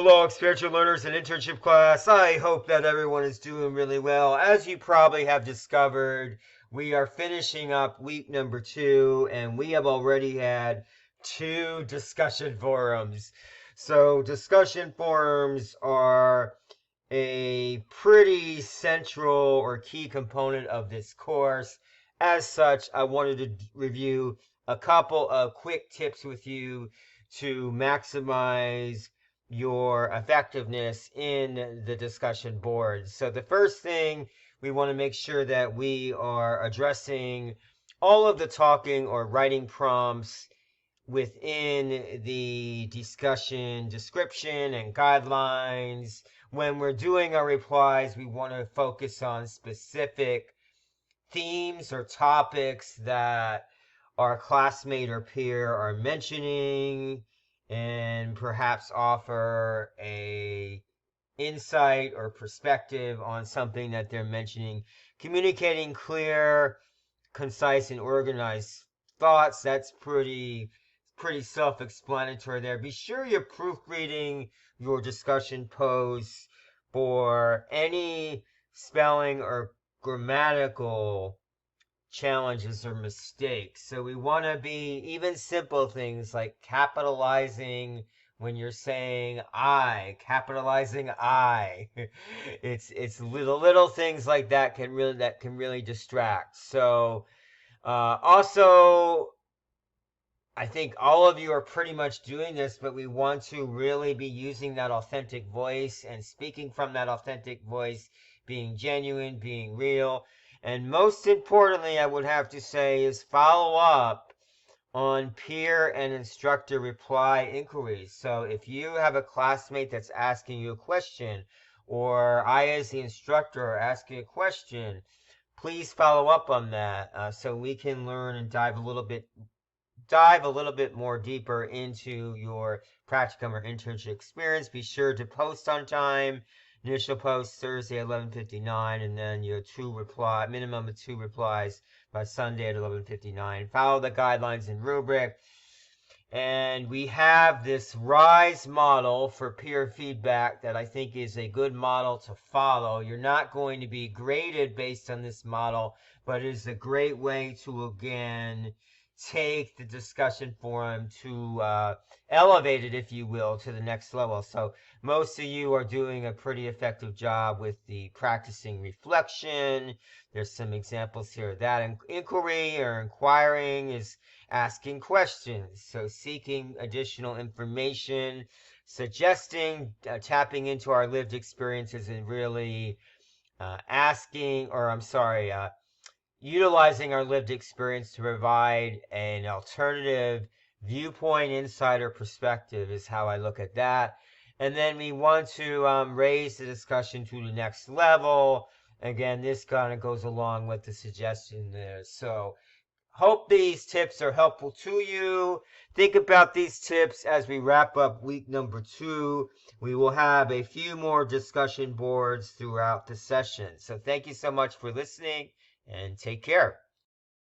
Hello, experiential learners and internship class. I hope that everyone is doing really well. As you probably have discovered, we are finishing up week number 2, and we have already had 2 discussion forums. So, discussion forums are a pretty central or key component of this course. As such, I wanted to review a couple of quick tips with you to maximize your effectiveness in the discussion boards. So the first thing, we want to make sure that we are addressing all of the talking or writing prompts within the discussion description and guidelines. When we're doing our replies, we want to focus on specific themes or topics that our classmate or peer are mentioning, and perhaps offer a insight or perspective on something that they're mentioning. Communicating clear, concise, and organized thoughts, that's pretty self-explanatory there. Be sure you're proofreading your discussion posts for any spelling or grammatical challenges or mistakes. So we want to be even simple things like capitalizing when you're saying I, capitalizing I. It's little things like that can really distract. So also, I think all of you are pretty much doing this, but we want to really be using that authentic voice and speaking from that authentic voice, being genuine, being real. And most importantly, I would have to say, is follow up on peer and instructor reply inquiries. So if you have a classmate that's asking you a question, or I as the instructor are asking a question, please follow up on that so we can learn and dive a little bit more deeper into your practicum or internship experience. Be sure to post on time. Initial post Thursday at 11:59, and then your minimum of 2 replies by Sunday at 11:59. Follow the guidelines and rubric. And we have this RISE model for peer feedback that I think is a good model to follow. You're not going to be graded based on this model, but it is a great way to, again, take the discussion forum to elevate it, if you will, to the next level. So most of you are doing a pretty effective job with the practicing reflection. There's some examples here of that. Inquiry or inquiring is asking questions. So seeking additional information, suggesting, tapping into our lived experiences and really utilizing our lived experience to provide an alternative viewpoint, insight, or perspective is how I look at that. And then we want to raise the discussion to the next level. Again, this kind of goes along with the suggestion there. So hope these tips are helpful to you. Think about these tips as we wrap up week number 2. We will have a few more discussion boards throughout the session. So thank you so much for listening, and take care.